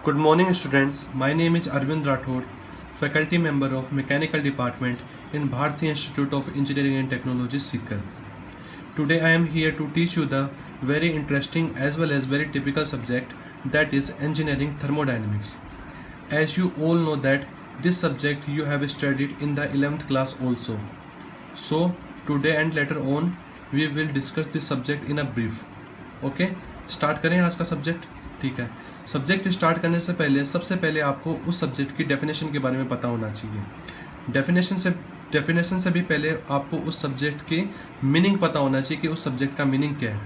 Good morning, students. My name is Arvind Rathod, faculty member of Mechanical Department in Bharati Institute of Engineering and Technology, Sikar. Today, I am here to teach you the very interesting as well as very typical subject, that is engineering thermodynamics. As you all know that this subject you have studied in the 11th class also. So today and later on we will discuss this subject in a brief. Okay, start करें आज का subject. ठीक है, subject start करने से पहले सबसे पहले आपको उस सब्जेक्ट की डेफिनेशन के बारे में पता होना चाहिए. डेफिनेशन से भी पहले आपको उस सब्जेक्ट की मीनिंग पता होना चाहिए कि उस सब्जेक्ट का मीनिंग क्या है.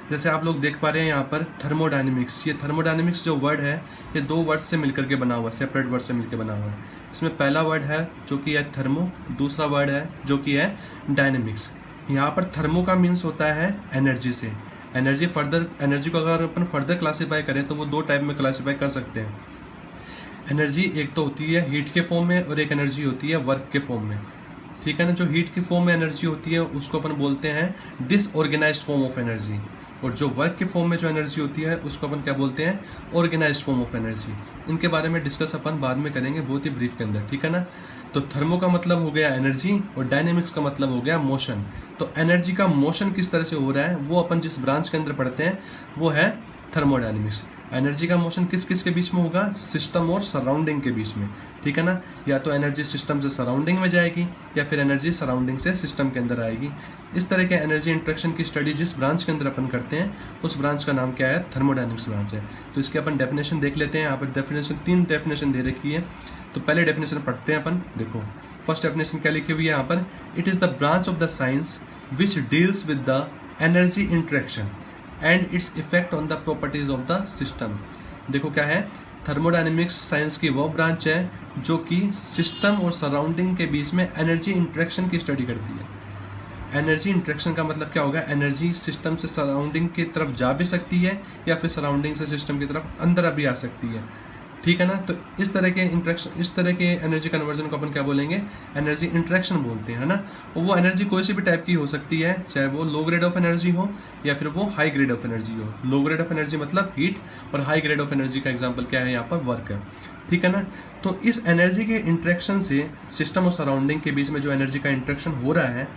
जैसे आप लोग देख पा रहे हैं यहाँ पर थर्मोडायनेमिक्स. ये थर्मोडायनेमिक्स जो वर्ड है ये दो वर्ड से मिलकर के बना हुआ है, सेपरेट वर्ड से मिलकर बना हुआ है. इसमें पहला वर्ड है जो कि है थर्मो, दूसरा वर्ड है जो कि है डायनेमिक्स. यहाँ पर थर्मो का मीन्स होता है एनर्जी से. एनर्जी को अगर अपन फर्दर क्लासीफाई करें तो वो दो टाइप में क्लासीफाई कर सकते हैं. एनर्जी एक तो होती है हीट के फॉर्म में और एक एनर्जी होती है वर्क के फॉर्म में. ठीक है ना. जो हीट के फॉर्म में एनर्जी होती है उसको अपन बोलते हैं डिसऑर्गेनाइज्ड फॉर्म ऑफ एनर्जी, और जो वर्क के फॉर्म में जो एनर्जी होती है उसको अपन क्या बोलते हैं, ऑर्गेनाइज्ड फॉर्म ऑफ एनर्जी. इनके बारे में डिस्कस अपन बाद में करेंगे बहुत ही ब्रीफ के अंदर. ठीक है ना. तो थर्मो का मतलब हो गया एनर्जी और डायनेमिक्स का मतलब हो गया मोशन. तो एनर्जी का मोशन किस तरह से हो रहा है वो अपन जिस ब्रांच के अंदर पढ़ते हैं वो है थर्मोडायनेमिक्स. एनर्जी का मोशन किस किस के बीच में होगा, सिस्टम और सराउंडिंग के बीच में. ठीक है ना. या तो एनर्जी सिस्टम से सराउंडिंग में जाएगी या फिर एनर्जी सराउंडिंग से सिस्टम के अंदर आएगी. इस तरह के एनर्जी इंट्रैक्शन की स्टडी जिस ब्रांच के अंदर अपन करते हैं उस ब्रांच का नाम क्या है, थर्मोडायनेमिक्स ब्रांच है. तो इसके अपन डेफिनेशन देख लेते हैं. यहाँ पर डेफिनेशन 3 डेफिनेशन दे रखी है. तो पहले डेफिनेशन पढ़ते हैं अपन. देखो फर्स्ट डेफिनेशन क्या लिखी हुई है यहाँ पर, it is the branch of the science which deals with the energy interaction and its effect on the properties of the system. देखो क्या है, थर्मोडायनेमिक्स साइंस की वो ब्रांच है जो कि सिस्टम और सराउंडिंग के बीच में एनर्जी इंट्रैक्शन की स्टडी करती है. एनर्जी इंट्रैक्शन का मतलब क्या होगा, एनर्जी सिस्टम से सराउंडिंग की तरफ जा भी सकती है या फिर सराउंडिंग से सिस्टम की तरफ अंदर भी आ सकती है. ठीक है ना. तो इस तरह के इंट्रैक्शन, इस तरह के एनर्जी कन्वर्जन को अपन क्या बोलेंगे, एनर्जी इंट्रैक्शन बोलते हैं ना. और वो एनर्जी कोई सी भी टाइप की हो सकती है, चाहे वो लो ग्रेड ऑफ एनर्जी हो या फिर वो हाई ग्रेड ऑफ एनर्जी हो. लो ग्रेड ऑफ एनर्जी मतलब हीट और हाई ग्रेड ऑफ एनर्जी का एग्जांपल क्या है यहाँ पर, वर्क है. ठीक है ना. तो इस एनर्जी के इंट्रैक्शन से सिस्टम और सराउंडिंग के बीच में जो एनर्जी का इंट्रैक्शन हो रहा है,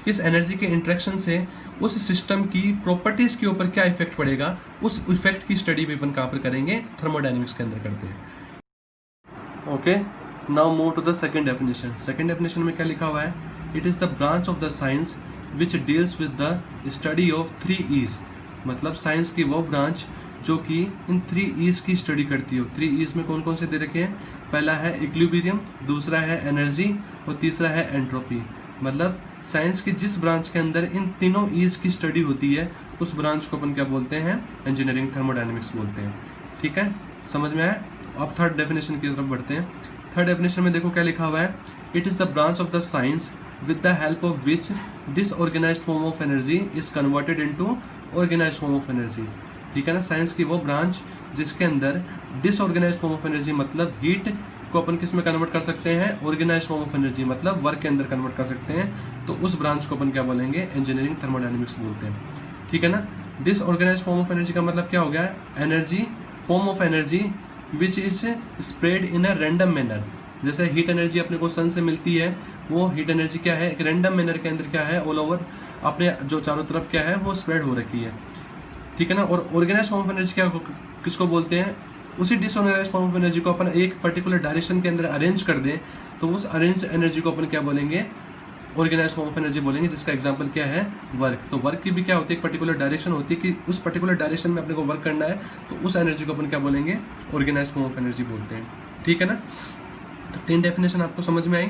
इस एनर्जी के इंट्रैक्शन से उस सिस्टम की प्रॉपर्टीज के ऊपर क्या इफेक्ट पड़ेगा, उस इफेक्ट की स्टडी भी अपन कहाँ पर करेंगे, थर्मोडायनेमिक्स के अंदर करते हैं. Okay, now move to the second definition. Second definition में क्या लिखा हुआ है, it is the branch of the science which deals with the study of 3 E's. मतलब साइंस की वो ब्रांच जो कि इन 3 E's की स्टडी करती है. 3 E's में कौन कौन से दे रखे हैं, पहला है इक्विलिब्रियम, दूसरा है एनर्जी और तीसरा है एंट्रोपी. मतलब साइंस की जिस ब्रांच के अंदर इन तीनों E's की स्टडी होती है उस ब्रांच को अपन क्या बोलते हैं, इंजीनियरिंग थर्मोडायनेमिक्स बोलते हैं. ठीक है, समझ में आया. अब थर्ड डेफिनेशन की तरफ बढ़ते हैं. थर्ड डेफिनेशन में देखो क्या लिखा हुआ है, it is the branch of the science with the help of which disorganized form of energy is converted into organized form of energy. ठीक है ना. साइंस की वो ब्रांच जिसके अंदर डिसऑर्गेनाइज्ड फॉर्म ऑफ एनर्जी मतलब हीट को अपन किस में कन्वर्ट कर सकते हैं, ऑर्गेनाइज्ड फॉर्म ऑफ एनर्जी मतलब वर्क के अंदर कन्वर्ट कर सकते हैं. तो उस ब्रांच को अपन क्या बोलेंगे, इंजीनियरिंग थर्मोडायनेमिक्स बोलते हैं. ठीक है ना. डिसऑर्गेनाइज्ड फॉर्म ऑफ एनर्जी का मतलब क्या हो गया, energy form of energy which is spread in a random manner. जैसे हीट एनर्जी अपने को सन से मिलती है, वो हीट एनर्जी क्या है, एक रैंडम मैनर के अंदर क्या है, ऑल ओवर अपने जो चारों तरफ क्या है वो स्प्रेड हो रखी है. ठीक है ना. और ऑर्गेनाइज्ड फॉर्म ऑफ एनर्जी क्या किसको बोलते हैं, उसी डिसऑर्गेनाइज्ड फॉर्म ऑफ एनर्जी को अपन एक पर्टिकुलर डायरेक्शन के अंदर अरेंज कर दें तो उस अरेंज एनर्जी को अपन क्या बोलेंगे, ऑर्गेनाइज्ड फॉर्म ऑफ एनर्जी बोलेंगे, जिसका एग्जांपल क्या है, वर्क. तो वर्क की भी क्या होती है, एक पर्टिकुलर डायरेक्शन होती है कि उस पर्टिकुलर डायरेक्शन में अपने को वर्क करना है, तो उस एनर्जी को अपन क्या बोलेंगे, ऑर्गेनाइज्ड फॉर्म ऑफ एनर्जी बोलते हैं. ठीक है ना. तो 3 डेफिनेशन आपको समझ में आई.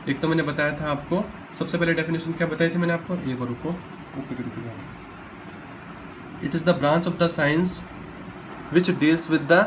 एक तो मैंने बताया था आपको, सबसे पहले डेफिनेशन क्या बताई थी मैंने आपको, एक बार रुको. It is the branch of the science which deals with the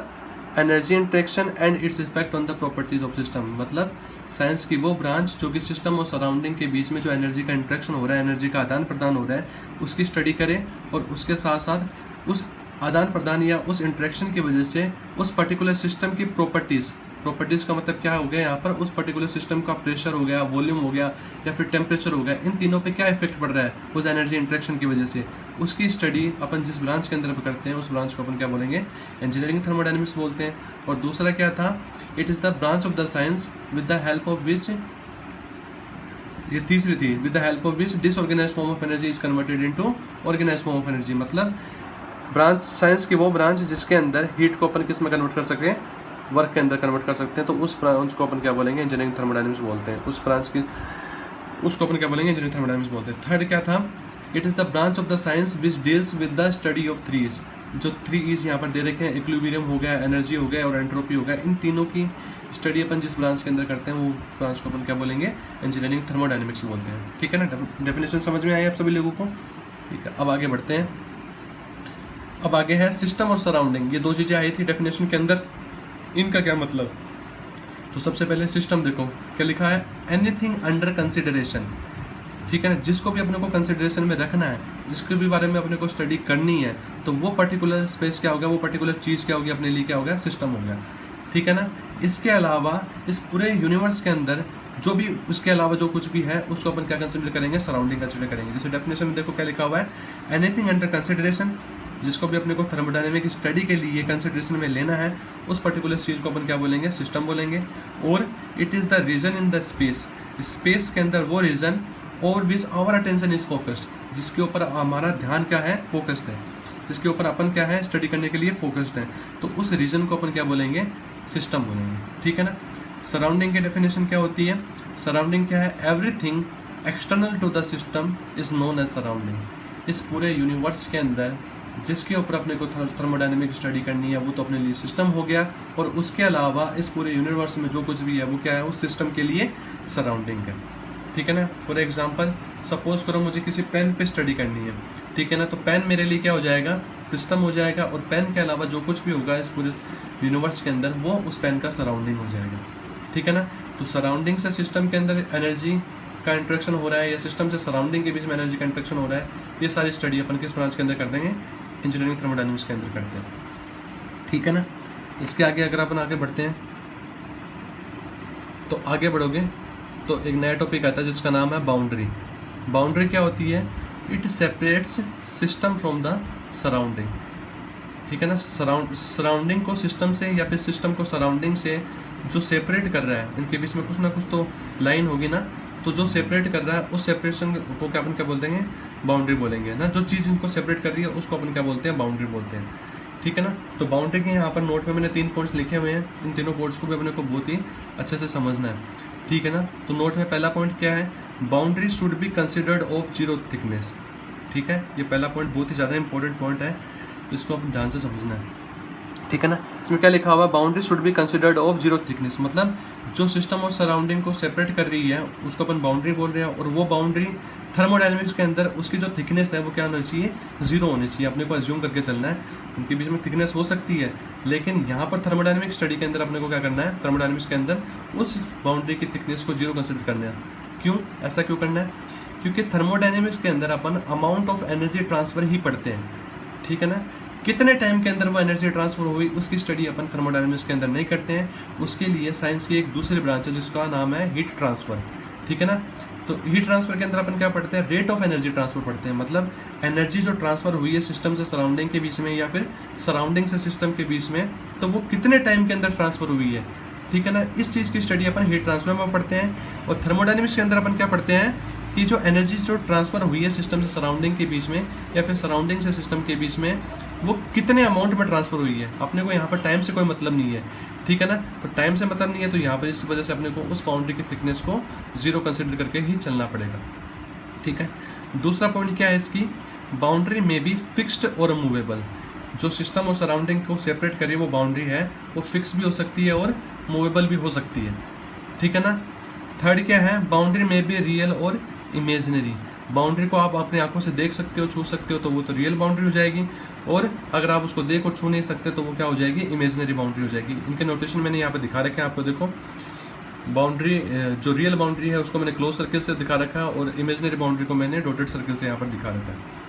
energy interaction and its effect on the properties of system. मतलब साइंस की वो ब्रांच जो कि सिस्टम और सराउंडिंग के बीच में जो एनर्जी का इंट्रैक्शन हो रहा है, एनर्जी का आदान प्रदान हो रहा है, उसकी स्टडी करें और उसके साथ साथ उस आदान प्रदान या उस इंट्रैक्शन की वजह से उस पर्टिकुलर सिस्टम की प्रॉपर्टीज का मतलब क्या हो गया यहाँ पर, उस पर्टिकुलर सिस्टम का प्रेशर हो गया, वॉल्यूम हो गया या फिर टेम्परेचर हो गया, इन तीनों पे क्या इफेक्ट पड़ रहा है उस एनर्जी इंट्रैक्शन की वजह से, उसकी स्टडी अपन जिस ब्रांच के अंदर करते हैं उस ब्रांच को अपन क्या बोलेंगे, इंजीनियरिंग थर्मोडायनेमिक्स बोलते हैं। और दूसरा क्या था, it is the branch of the science with the help of which, ये तीसरी थी, with the help of which disorganized form of energy is converted into organized form of energy. मतलब ब्रांच, साइंस की वो ब्रांच जिसके अंदर heat को अपन किस में कन्वर्ट कर सके, वर्क के अंदर कन्वर्ट कर सकते हैं, तो उस ब्रांच को अपन क्या बोलेंगे, इंजीनियरिंग थर्मोडायनेमिक्स बोलते हैं। उस ब्रांच की, उसको अपन क्या बोलेंगे, इंजीनियरिंग थर्मोडायनेमिक्स बोलते हैं। थर्ड क्या था, it is the branch of the science which deals with the study of 3 E's। जो 3 E's यहाँ पर दे रखे हैं, इक्विलिब्रियम हो गया, एनर्जी हो गया और एंट्रोपी हो गया, इन तीनों की स्टडी अपन जिस ब्रांच के अंदर करते हैं वो ब्रांच को अपन क्या बोलेंगे, इंजीनियरिंग थर्मोडायनेमिक्स बोलते हैं। ठीक है ना, डेफिनेशन समझ में आई आप सभी लोगों को। ठीक है, अब आगे बढ़ते हैं। अब आगे है सिस्टम और सराउंडिंग। ये दो चीज़ें आई थी डेफिनेशन के अंदर, इनका क्या मतलब। तो सबसे पहले सिस्टम देखो क्या लिखा है, एनीथिंग अंडर कंसिडरेशन। ठीक है ना, जिसको भी अपने को कंसिडरेशन में रखना है, जिसके भी बारे में अपने को स्टडी करनी है, तो वो पर्टिकुलर स्पेस क्या हो गया, वो पर्टिकुलर चीज़ क्या होगी, अपने लिए क्या हो गया, सिस्टम हो गया। ठीक है ना, इसके अलावा इस पूरे यूनिवर्स के अंदर जो भी उसके अलावा जो कुछ भी है उसको अपन क्या कंसिडर करेंगे, सराउंडिंग कंसिडर करेंगे। जैसे डेफिनेशन में देखो क्या लिखा हुआ है, एनीथिंग अंडर कंसिडरेशन, जिसको भी अपने को थर्मोडायनेमिक स्टडी के लिए कंसिडरेशन में लेना है, उस पर्टिकुलर चीज़ को अपन क्या बोलेंगे, सिस्टम बोलेंगे। और it is the region in the space, space के अंदर वो रीजन और which our attention is focused, जिसके ऊपर हमारा ध्यान क्या है, फोकस्ड है, जिसके ऊपर अपन क्या है, स्टडी करने के लिए फोकस्ड है, तो उस रीजन को अपन क्या बोलेंगे, सिस्टम बोलेंगे। ठीक है ना। सराउंडिंग की डेफिनेशन क्या होती है, सराउंडिंग क्या है, everything external to the system is known as surrounding. इस पूरे यूनिवर्स के अंदर जिसके ऊपर अपने को थर्मोडायनेमिक स्टडी करनी है वो तो अपने लिए सिस्टम हो गया, और उसके अलावा इस पूरे यूनिवर्स में जो कुछ भी है वो क्या है, उस सिस्टम के लिए सराउंडिंग है। ठीक है ना। फॉर एग्जांपल सपोज करो मुझे किसी पेन पे स्टडी करनी है, ठीक है ना, तो पेन मेरे लिए क्या हो जाएगा, सिस्टम हो जाएगा, और पेन के अलावा जो कुछ भी होगा इस पूरे यूनिवर्स के अंदर वो उस पेन का सराउंडिंग हो जाएगा। ठीक है ना। तो सराउंडिंग से सिस्टम के अंदर एनर्जी का इंट्रैक्शन हो रहा है, या सिस्टम से सराउंडिंग के बीच में एनर्जी का इंट्रैक्शन हो रहा है, ये सारी स्टडी अपन किस ब्रांच के अंदर कर देंगे, इंजीनियरिंग थर्मोडायनेमिक्स के अंदर करते हैं। ठीक है ना। इसके आगे अगर अपन आगे बढ़ते हैं तो आगे बढ़ोगे तो एक नया टॉपिक आता है जिसका नाम है बाउंड्री। बाउंड्री क्या होती है, it separates system from the surrounding. ठीक है ना, सराउंडिंग को सिस्टम से या फिर सिस्टम को सराउंडिंग से जो सेपरेट कर रहा है, इनके बीच में कुछ ना कुछ तो लाइन होगी ना, तो जो सेपरेट कर रहा है उस सेपरेशन को क्या अपन क्या बोलते हैं, बाउंड्री बोलेंगे ना। जो चीज़ इनको सेपरेट कर रही है उसको अपन क्या बोलते हैं, बाउंड्री बोलते हैं। ठीक है ना। तो बाउंड्री के यहाँ पर नोट में मैंने 3 पॉइंट्स लिखे हुए हैं, इन तीनों पॉइंट्स को भी अपने को बहुत ही अच्छे से समझना है। ठीक है ना। तो नोट में पहला पॉइंट क्या है, boundary should be considered of 0 thickness. ठीक है, ये पहला पॉइंट बहुत ही ज़्यादा इंपॉर्टेंट पॉइंट है, इसको आप ध्यान से समझना है। ठीक है ना। इसमें क्या लिखा हुआ है, boundary should be considered of 0 thickness, मतलब जो सिस्टम और सराउंडिंग को सेपरेट कर रही है उसको अपन बाउंड्री बोल रहे हैं, और वो बाउंड्री थर्मोडायनेमिक्स के अंदर उसकी जो थिकनेस है वो क्या होना चाहिए, 0 होनी चाहिए। अपने को अज्यूम करके चलना है, उनके बीच में थिकनेस हो सकती है, लेकिन यहाँ पर थर्मोडायनेमिक स्टडी के अंदर अपने को क्या करना है, थर्मोडायनेमिक्स के अंदर उस बाउंड्री की थिकनेस को 0 कंसिडर करना है। क्यों, ऐसा क्यों करना है, क्योंकि थर्मोडायनेमिक्स के अंदर अपन अमाउंट ऑफ एनर्जी ट्रांसफर ही पढ़ते हैं। ठीक है ना, कितने टाइम के अंदर वो एनर्जी ट्रांसफर हुई उसकी स्टडी अपन थर्मोडायनेमिक्स के अंदर नहीं करते हैं। उसके लिए साइंस की एक दूसरी ब्रांच है जिसका नाम है हीट ट्रांसफर। ठीक है ना। तो हीट ट्रांसफर के अंदर अपन क्या पढ़ते हैं, रेट ऑफ एनर्जी ट्रांसफर पढ़ते हैं, मतलब एनर्जी जो ट्रांसफर हुई है सिस्टम से सराउंडिंग के बीच में या फिर सराउंडिंग से सिस्टम के बीच में, तो वो कितने टाइम के अंदर ट्रांसफर हुई है। ठीक है ना, इस चीज़ की स्टडी अपन हीट ट्रांसफर में पढ़ते हैं। और थर्मोडायनेमिक्स के अंदर अपन क्या पढ़ते हैं कि जो एनर्जी जो ट्रांसफर हुई है सिस्टम से सराउंडिंग के बीच में या फिर सराउंडिंग से सिस्टम के बीच में, वो कितने अमाउंट में ट्रांसफर हुई है। अपने को यहाँ पर टाइम से कोई मतलब नहीं है। ठीक है ना, तो टाइम से मतलब नहीं है, तो यहाँ पर इस वजह से अपने को उस बाउंड्री की थिकनेस को 0 कंसिडर करके ही चलना पड़ेगा। ठीक है। दूसरा पॉइंट क्या है इसकी, बाउंड्री में बी फिक्स्ड और मूवेबल। जो सिस्टम और सराउंडिंग को सेपरेट करी वो बाउंड्री है, वो फिक्स भी हो सकती है और मूवेबल भी हो सकती है। ठीक है ना। थर्ड क्या है, बाउंड्री में बी रियल और इमेजिनरी। बाउंड्री को आप अपनी आंखों से देख सकते हो, छू सकते हो, तो वो तो रियल बाउंड्री हो जाएगी, और अगर आप उसको देख और छू नहीं सकते तो वो क्या हो जाएगी, इमेजिनरी बाउंड्री हो जाएगी। इनके नोटेशन मैंने यहाँ पे दिखा रखे हैं आपको, देखो बाउंड्री जो रियल बाउंड्री है उसको मैंने क्लोज सर्किल से दिखा रखा है, और इमेजिनरी बाउंड्री को मैंने डॉटेड सर्किल से यहाँ पर दिखा रखा है।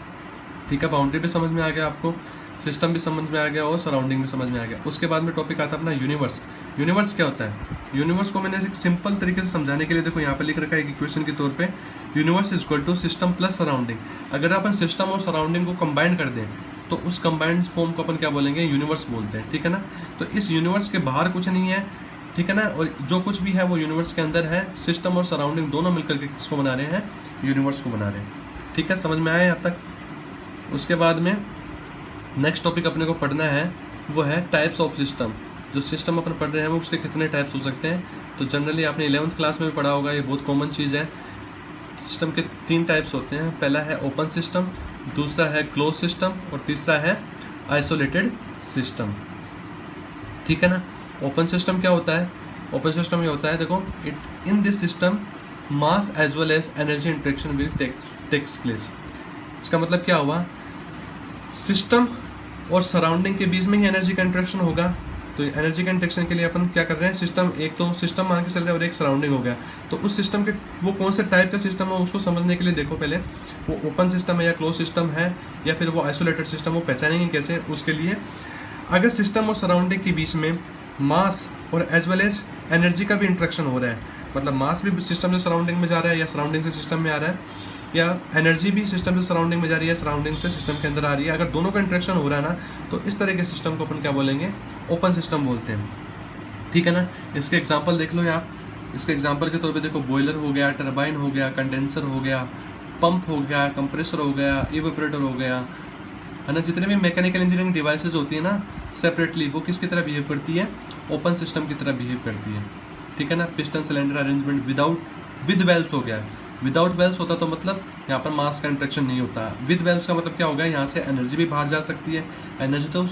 ठीक है, बाउंड्री भी समझ में आ गया आपको, सिस्टम भी समझ में आ गया और सराउंडिंग भी समझ में आ गया। उसके बाद में टॉपिक आता है अपना यूनिवर्स। यूनिवर्स क्या होता है? यूनिवर्स को मैंने एक सिंपल तरीके से समझाने के लिए देखो यहाँ पे लिख रखा है एक इक्वेशन के तौर पे, universe is equal to system plus surrounding. अगर अपन सिस्टम और सराउंडिंग को कंबाइन कर दें तो उस कंबाइंड फॉर्म को अपन क्या बोलेंगे? यूनिवर्स बोलते हैं, ठीक है ना। तो इस यूनिवर्स के बाहर कुछ नहीं है, ठीक है ना, और जो कुछ भी है वो यूनिवर्स के अंदर है। सिस्टम और सराउंडिंग दोनों मिलकर के किसको बना रहे हैं? यूनिवर्स को बना रहे हैं, ठीक है। समझ में आया यहाँ तक? उसके बाद में नेक्स्ट टॉपिक अपने को पढ़ना है वो है टाइप्स ऑफ सिस्टम। जो सिस्टम अपन पढ़ रहे हैं वो उसके कितने टाइप्स हो सकते हैं? तो जनरली आपने 11th क्लास में भी पढ़ा होगा, ये बहुत कॉमन चीज़ है। सिस्टम के 3 टाइप्स होते हैं, पहला है ओपन सिस्टम, दूसरा है क्लोज सिस्टम और तीसरा है आइसोलेटेड सिस्टम, ठीक है ना। ओपन सिस्टम क्या होता है? ओपन सिस्टम ये होता है, देखो, it in this system mass as well as energy interaction will takes place. इसका मतलब क्या हुआ? सिस्टम और सराउंडिंग के बीच में ही एनर्जी का इंटरेक्शन होगा। तो एनर्जी का इंटरेक्शन के लिए अपन क्या कर रहे हैं? सिस्टम, एक तो सिस्टम मान के चल रहे हैं और एक सराउंडिंग हो गया। तो उस सिस्टम के वो कौन से टाइप का सिस्टम है उसको समझने के लिए देखो पहले वो ओपन सिस्टम है या क्लोज सिस्टम है या फिर वो आइसोलेटेड सिस्टम, वो पहचानेंगे कैसे? उसके लिए अगर सिस्टम और सराउंडिंग के बीच में मास और एज वेल एज एनर्जी का भी इंटरेक्शन हो रहा है, मतलब मास भी सिस्टम से सराउंडिंग में जा रहा है या सराउंडिंग से सिस्टम में आ रहा है, या एनर्जी भी सिस्टम से सराउंडिंग में जा रही है, सराउंडिंग से सिस्टम के अंदर आ रही है, अगर दोनों का इंटरेक्शन हो रहा है ना, तो इस तरह के सिस्टम को अपन क्या बोलेंगे? ओपन सिस्टम बोलते हैं, ठीक है ना। इसके एग्जांपल देख लो आप। इसके एग्जांपल के तौर पे देखो, बॉयलर हो गया, टरबाइन हो गया, कंडेंसर हो गया, पंप हो गया, कंप्रेसर हो गया, इवेपोरेटर हो गया, है ना। जितने भी मैकेनिकल इंजीनियरिंग डिवाइसेज होती है ना सेपरेटली, वो किसकी तरह बिहेव करती है? ओपन सिस्टम की तरह बिहेव करती है, ठीक है ना। Piston cylinder arrangement with valves हो गया। विदाउट वेल्व्स होता तो मतलब यहाँ पर मास का इंटरेक्शन नहीं होता। विद वेल्व्स का मतलब क्या होगा? यहाँ से एनर्जी भी बाहर जा सकती है, एनर्जी तो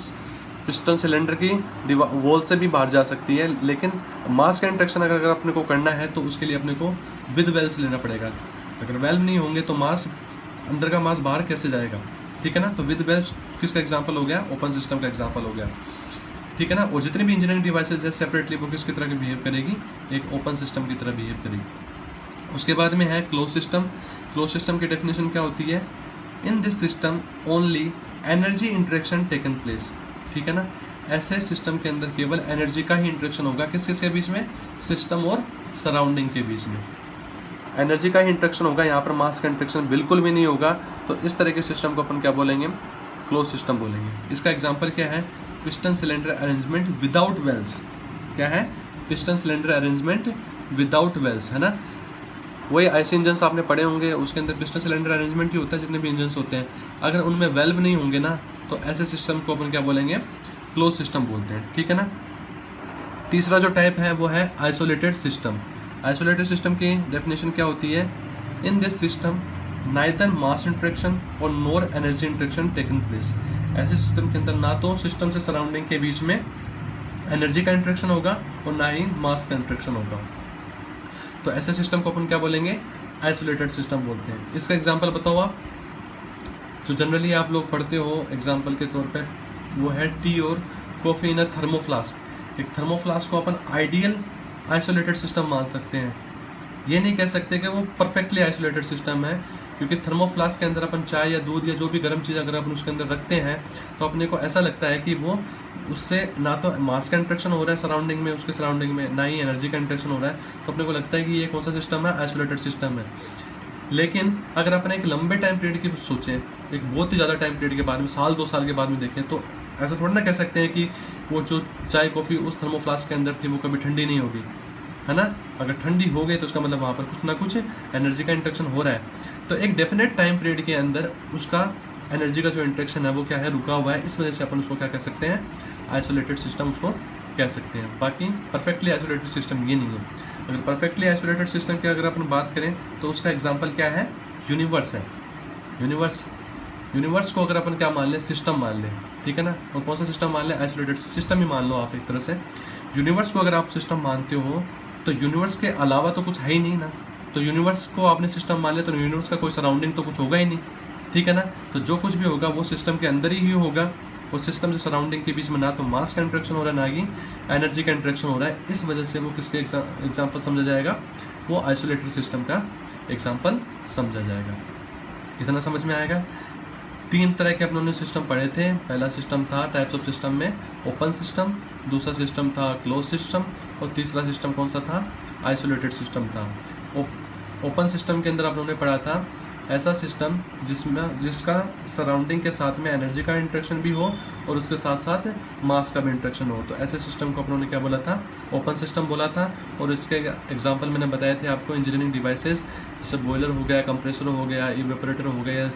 पिस्टन सिलेंडर की वॉल से भी बाहर जा सकती है, लेकिन मास का इंटरेक्शन अगर अपने को करना है तो उसके लिए अपने को विद वेल्व्स लेना पड़ेगा। अगर वेल्व नहीं होंगे तो मास, अंदर का मास बाहर कैसे जाएगा, ठीक है ना। तो विद वेल्व्स किसका एग्जाम्पल हो गया? ओपन सिस्टम का एग्जाम्पल हो गया, ठीक है ना। और जितनी भी इंजीनियरिंग डिवाइसेज है सेपरेटली वो किसकी तरह की बिहेव करेगी? एक ओपन सिस्टम की तरह बिहेव करेगी। उसके बाद में है क्लोज सिस्टम। क्लोज सिस्टम की डेफिनेशन क्या होती है? इन this system only energy interaction taken place, ठीक है ना। ऐसे सिस्टम के अंदर केवल एनर्जी का ही इंटरेक्शन होगा, किसके बीच में? सिस्टम और सराउंडिंग के बीच में एनर्जी का ही इंटरेक्शन होगा, यहाँ पर मास का इंटरेक्शन बिल्कुल भी नहीं होगा। तो इस तरह के सिस्टम को अपन क्या बोलेंगे? क्लोज सिस्टम बोलेंगे। इसका एग्जाम्पल क्या है? Piston cylinder arrangement without valves. क्या है? Piston cylinder arrangement without valves, है ना। वही ऐसे इंजन्स आपने पढ़े होंगे, उसके अंदर पिस्टन सिलेंडर अरेंजमेंट ही होता है जितने भी इंजन्स होते हैं। अगर उनमें वेल्व नहीं होंगे ना, तो ऐसे सिस्टम को अपन क्या बोलेंगे? क्लोज सिस्टम बोलते हैं, ठीक है ना। तीसरा जो टाइप है वो है आइसोलेटेड सिस्टम। आइसोलेटेड सिस्टम की डेफिनेशन क्या होती है? इन this system neither mass interaction और नोर एनर्जी इंटरेक्शन टेकन प्लेस। ऐसे सिस्टम के अंदर ना तो सिस्टम से सराउंडिंग के बीच में एनर्जी का इंटरेक्शन होगा और ना ही मास का इंटरेक्शन होगा। तो ऐसे सिस्टम को अपन क्या बोलेंगे? आइसोलेटेड सिस्टम बोलते हैं। इसका एग्जांपल बताओ आप, जो जनरली आप लोग पढ़ते हो एग्जांपल के तौर पे, वो है टी और कॉफी इन अ थर्मोफ्लास्क। एक थर्मोफ्लास्क को अपन आइडियल आइसोलेटेड सिस्टम मान सकते हैं। ये नहीं कह सकते कि वो परफेक्टली आइसोलेटेड सिस्टम है, क्योंकि थर्मोफ्लास्क के अंदर अपन चाय या दूध या जो भी गर्म चीज़ अगर अपन उसके अंदर रखते हैं तो अपने को ऐसा लगता है कि वो उससे ना तो मास का इंटरेक्शन हो रहा है सराउंडिंग में, उसके सराउंडिंग में ना ही एनर्जी का इंटरेक्शन हो रहा है, तो अपने को लगता है कि ये कौन सा सिस्टम है? आइसोलेटेड सिस्टम है। लेकिन अगर अपन एक लंबे टाइम पीरियड की सोचें, एक बहुत ही ज़्यादा टाइम पीरियड के बाद में, साल 2 साल के बाद में देखें, तो ऐसा थोड़ा ना कह सकते हैं कि वो जो चाय कॉफ़ी उस थर्मोफ्लास्क के अंदर थी वो कभी ठंडी नहीं होगी, है ना। अगर ठंडी हो गई तो उसका मतलब वहाँ पर कुछ ना कुछ एनर्जी का इंटरेक्शन हो रहा है। तो एक डेफिनेट टाइम पीरियड के अंदर उसका एनर्जी का जो इंटरेक्शन है वो क्या है? रुका हुआ है। इस वजह से अपन उसको क्या कह सकते हैं? आइसोलेटेड सिस्टम उसको कह सकते हैं। बाकी परफेक्टली आइसोलेटेड सिस्टम ये नहीं है। अगर परफेक्टली आइसोलेटेड सिस्टम की अगर अपन बात करें तो उसका एग्जाम्पल क्या है? यूनिवर्स है। यूनिवर्स को अगर अपन क्या मान लें? सिस्टम मान लें, ठीक है ना। और कौन सा सिस्टम मान लें? आइसोलेटेड सिस्टम ही मान लो आप एक तरह से। यूनिवर्स को अगर आप सिस्टम मानते हो तो यूनिवर्स के अलावा तो कुछ है ही नहीं ना। तो यूनिवर्स को आपने सिस्टम मान लिया तो यूनिवर्स का कोई सराउंडिंग तो कुछ होगा ही नहीं, ठीक है ना। तो जो कुछ भी होगा वो सिस्टम के अंदर ही होगा, और सिस्टम से सराउंडिंग के बीच में ना तो मास का इंटरेक्शन हो रहा है ना ही एनर्जी का इंटरेक्शन हो रहा है। इस वजह से वो किसके एग्जाम्पल समझा जाएगा? वो आइसोलेटेड सिस्टम का एग्जाम्पल समझा जाएगा। इतना समझ में आएगा। तीन तरह के अपने सिस्टम पढ़े थे। पहला सिस्टम था टाइप्स ऑफ सिस्टम में ओपन सिस्टम, दूसरा सिस्टम था क्लोज सिस्टम, और तीसरा सिस्टम कौन सा था? आइसोलेटेड सिस्टम था। ओपन सिस्टम के अंदर आप लोगों ने पढ़ा था ऐसा सिस्टम जिसका सराउंडिंग के साथ में एनर्जी का इंटरेक्शन भी हो और उसके साथ साथ मास का भी इंटरेक्शन हो, तो ऐसे सिस्टम को आप लोगों ने क्या बोला था? ओपन सिस्टम बोला था। और इसके एग्जांपल मैंने बताए थे आपको इंजीनियरिंग डिवाइसेस, जैसे बॉयलर हो गया, कंप्रेसर हो गया, इवेपोरेटर हो गया,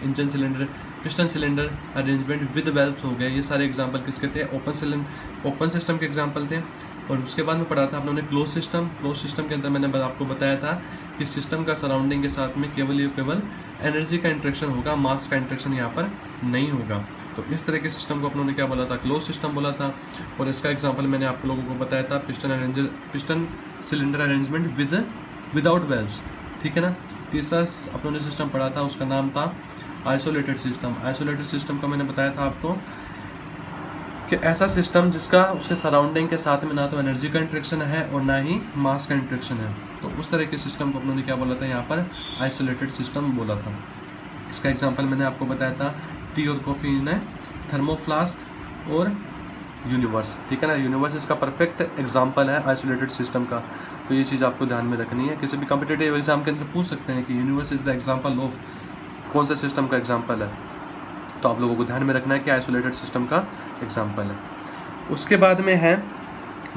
engine cylinder, piston cylinder arrangement with valves हो गए। ये सारे एग्जांपल किसके थे? ओपन सिस्टम के एग्जांपल थे। और उसके बाद में पढ़ा था आप लोगों ने क्लोज सिस्टम। क्लोज सिस्टम के अंदर मैंने आपको बताया था कि सिस्टम का सराउंडिंग के साथ में केवल एनर्जी का इंटरेक्शन होगा, मास का इंटरेक्शन यहाँ पर नहीं होगा। तो इस तरह के सिस्टम को आप लोगों ने क्या बोला था? क्लोज सिस्टम बोला था। और इसका एग्जाम्पल मैंने आप लोगों को बताया था piston cylinder arrangement without valves, ठीक है ना। तीसरा आप लोगों ने सिस्टम पढ़ा था, उसका नाम था आइसोलेटेड सिस्टम। आइसोलेटेड सिस्टम का मैंने बताया था आपको कि ऐसा सिस्टम जिसका उसके सराउंडिंग के साथ में ना तो एनर्जी का इंटरेक्शन है और ना ही मास का इंटरेक्शन है, तो उस तरह के सिस्टम को उन्होंने क्या बोला था? यहाँ पर आइसोलेटेड सिस्टम बोला था। इसका एग्जांपल मैंने आपको बताया था टी और कॉफ़ी ने थर्मोफ्लास्क और यूनिवर्स, ठीक है ना। यूनिवर्स इसका परफेक्ट एग्जाम्पल है आइसोलेटेड सिस्टम का, तो ये चीज़ आपको ध्यान में रखनी है। किसी भी कॉम्पिटिटिव एग्जाम के अंदर पूछ सकते हैं कि universe is the example of कौन सा सिस्टम का एग्जाम्पल है, तो आप लोगों को ध्यान में रखना है कि आइसोलेटेड सिस्टम का एग्जाम्पल है। उसके बाद में है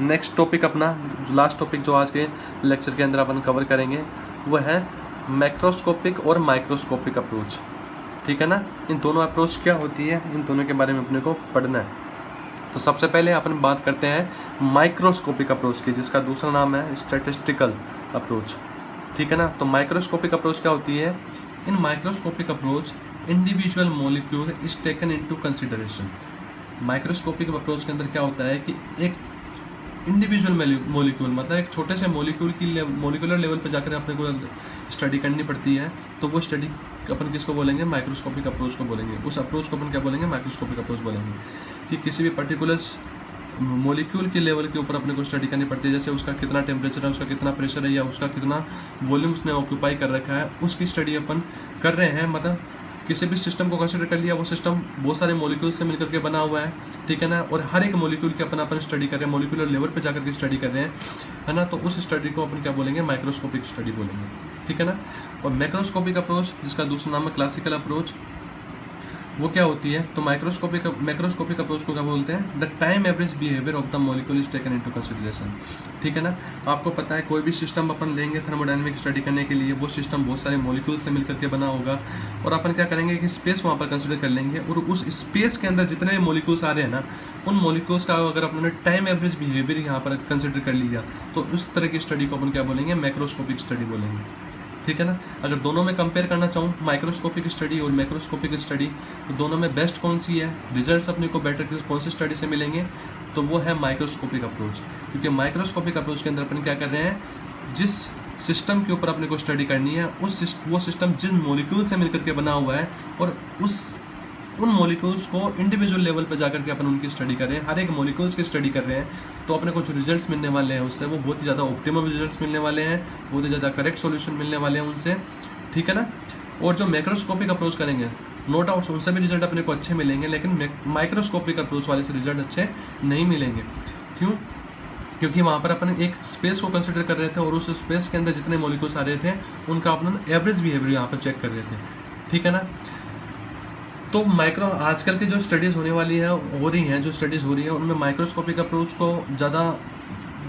नेक्स्ट टॉपिक अपना, लास्ट टॉपिक जो आज के लेक्चर के अंदर अपन कवर करेंगे, वो है मैक्रोस्कोपिक और माइक्रोस्कोपिक अप्रोच, ठीक है ना। इन दोनों अप्रोच क्या होती है, इन दोनों के बारे में अपने को पढ़ना है। तो सबसे पहले अपन बात करते हैं माइक्रोस्कोपिक अप्रोच की, जिसका दूसरा नाम है स्टैटिस्टिकल अप्रोच, ठीक है ना। तो माइक्रोस्कोपिक अप्रोच क्या होती है? In microscopic approach individual molecule is taken into consideration. Microscopic approach के अंदर क्या होता है कि एक इंडिविजुअल मॉलिक्यूल, मतलब एक छोटे से मॉलिक्यूल की मॉलिक्यूलर लेवल पे जाकर अपने को स्टडी करनी पड़ती है, तो वो स्टडी अपन किसको बोलेंगे? माइक्रोस्कोपिक अप्रोच को बोलेंगे। उस अप्रोच को अपन क्या बोलेंगे? माइक्रोस्कोपिक अप्रोच बोलेंगे। कि किसी भी पर्टिकुलर मॉलिक्यूल के लेवल के ऊपर अपने को स्टडी करनी पड़ती है, जैसे उसका कितना टेम्परेचर है, उसका कितना प्रेशर है, या उसका कितना वॉल्यूम उसने ऑक्यूपाई कर रखा है, उसकी स्टडी अपन कर रहे हैं। मतलब किसी भी सिस्टम को कंसिडर कर लिया, वो सिस्टम बहुत सारे मॉलिक्यूल से मिलकर के बना हुआ है, ठीक है ना। और हर एक मॉलिक्यूल की अपन स्टडी कर रहे हैं, मॉलिक्यूलर लेवल पे जाकर के स्टडी कर रहे हैं, है ना। तो उस स्टडी को अपन क्या बोलेंगे? माइक्रोस्कोपिक स्टडी बोलेंगे, ठीक है ना। और मैक्रोस्कोपिक अप्रोच, जिसका दूसरा नाम है क्लासिकल अप्रोच, वो क्या होती है? तो मैक्रोस्कोपिक अप्रोच को क्या बोलते हैं? The time average behaviour of the molecule is taken into consideration, ठीक है ना। आपको पता है कोई भी सिस्टम अपन लेंगे थर्मोडायनेमिक स्टडी करने के लिए, वो सिस्टम बहुत सारे मॉलिक्यूल से मिलकर के बना होगा, और अपन क्या करेंगे कि स्पेस वहाँ पर कंसिडर कर लेंगे, और उस स्पेस के अंदर जितने भी मॉलिक्यूल्स आ रहे हैं ना, उन मॉलिक्यूल्स का अगर अपने टाइम एवरेज बिहेवियर यहाँ पर कंसिडर कर लिया, तो उस तरह की स्टडी को अपन क्या बोलेंगे? मैक्रोस्कोपिक स्टडी बोलेंगे, ठीक है ना। अगर दोनों में कंपेयर करना चाहूँ माइक्रोस्कोपिक स्टडी और मैक्रोस्कोपिक स्टडी, तो दोनों में बेस्ट कौन सी है, रिजल्ट्स अपने को बेटर कौन सी स्टडी से मिलेंगे, तो वो है माइक्रोस्कोपिक अप्रोच। क्योंकि माइक्रोस्कोपिक अप्रोच के अंदर अपन क्या कर रहे हैं? जिस सिस्टम के ऊपर अपने को स्टडी करनी है, वो सिस्टम जिस मॉलिक्यूल से मिलकर के बना हुआ है, और उन मॉलिक्यूल्स को इंडिविजुअल लेवल पर जाकर के अपन उनकी स्टडी कर रहे हैं, हर एक मॉलिक्यूल्स की स्टडी कर रहे हैं, तो अपने को जो रिजल्ट्स मिलने वाले हैं उससे वो बहुत ही ज़्यादा ऑप्टिमम रिजल्ट्स मिलने वाले हैं, बहुत ही ज़्यादा करेक्ट सॉल्यूशन मिलने वाले हैं उनसे, ठीक है ना। और जो मैक्रोस्कोपिक अप्रोच करेंगे, नो डाउट उनसे भी रिजल्ट अपने को अच्छे मिलेंगे, लेकिन माइक्रोस्कोपिक अप्रोच वाले से रिजल्ट अच्छे नहीं मिलेंगे। क्यों? क्योंकि वहाँ पर अपन एक स्पेस को कंसिडर कर रहे थे, और उस स्पेस के अंदर जितने मॉलिक्यूल्स आ रहे थे उनका अपन एवरेज बिहेवियर यहाँ पर चेक कर रहे थे, ठीक है ना। तो आजकल की जो स्टडीज़ होने वाली है, हो रही हैं, जो स्टडीज़ हो रही है, उनमें माइक्रोस्कोपिक अप्रोच को ज़्यादा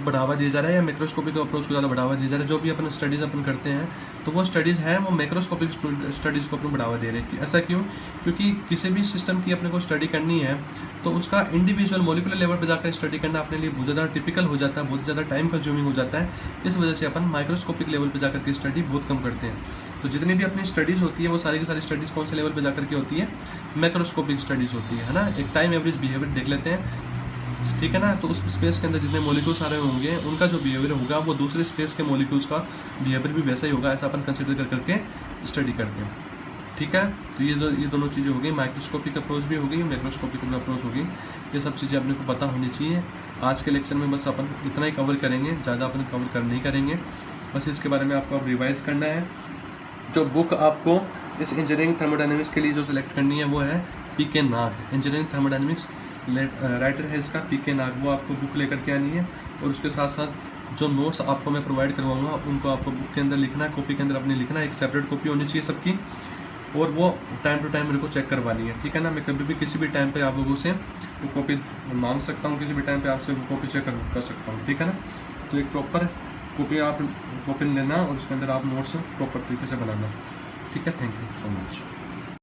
बढ़ावा दिया जा रहा है, या मैक्रोस्कोपिक अप्रोच को ज़्यादा बढ़ावा दिया जा रहा है। जो भी अपन स्टडीज़ अपन करते हैं, तो वो स्टडीज़ हैं, वो मैक्रोस्कोपिक स्टडीज़ को अपन बढ़ावा दे रहे हैं। ऐसा क्यों? क्योंकि किसी भी सिस्टम की अपने को स्टडी करनी है, तो उसका इंडिविजुअल मॉलिक्यूलर लेवल पर जाकर स्टडी करना अपने लिए बहुत ज़्यादा टिपिकल हो जाता है, बहुत ज़्यादा टाइम कंज्यूमिंग हो जाता है। इस वजह से अपन माइक्रोस्कोपिक लेवल पर जाकर के स्टडी बहुत कम करते हैं। तो जितनी भी अपनी स्टडीज़ होती है, वो सारी की सारी स्टडीज़ कौन से लेवल पर जाकर के होती है? मैक्रोस्कोपिक स्टडीज़ होती है ना। एक टाइम एवरेज बिहेवियर देख लेते हैं, ठीक है ना। तो उस स्पेस के अंदर जितने मॉलिक्यूल्स आ रहे होंगे, उनका जो बिहेवियर होगा वो दूसरे स्पेस के मॉलिक्यूल्स का बिहेवियर भी वैसा ही होगा, ऐसा अपन कंसिडर कर करके स्टडी करते हैं, ठीक है। तो ये दोनों चीज़ें हो गई, माइक्रोस्कोपिक अप्रोच भी होगी, मैक्रोस्कोपिक अप्रोच होगी। ये सब चीज़ें अपने को पता होनी चाहिए। आज के लेक्चर में बस अपन इतना ही कवर करेंगे, ज़्यादा अपन कवर नहीं करेंगे। बस इसके बारे में आपको अब रिवाइज़ करना है। जो बुक आपको इस इंजीनियरिंग थर्मोडायनेमिक्स के लिए जो सिलेक्ट करनी है वो है पीके नाग। इंजीनियरिंग थर्मोडायनेमिक्स राइटर है इसका पीके नाग। वो आपको बुक लेकर के आनी है और उसके साथ साथ जो नोट्स आपको मैं प्रोवाइड करवाऊंगा उनको आपको बुक के अंदर लिखना है, कॉपी के अंदर अपनी लिखना है, एक सेपरेट कॉपी होनी चाहिए सबकी, और वो टाइम टू टाइम मेरे को चेक करवानी है, ठीक है ना। मैं कभी भी किसी भी टाइम पे आप लोगों से वो कॉपी मांग सकता हूँ, किसी भी टाइम पे आपसे वो कॉपी चेक कर सकता हूँ, ठीक है ना। तो एक प्रॉपर कॉपी आप कॉपी लेना और उसके अंदर आप नोट्स प्रॉपर तरीके से बनाना, ठीक है। Thank you so much.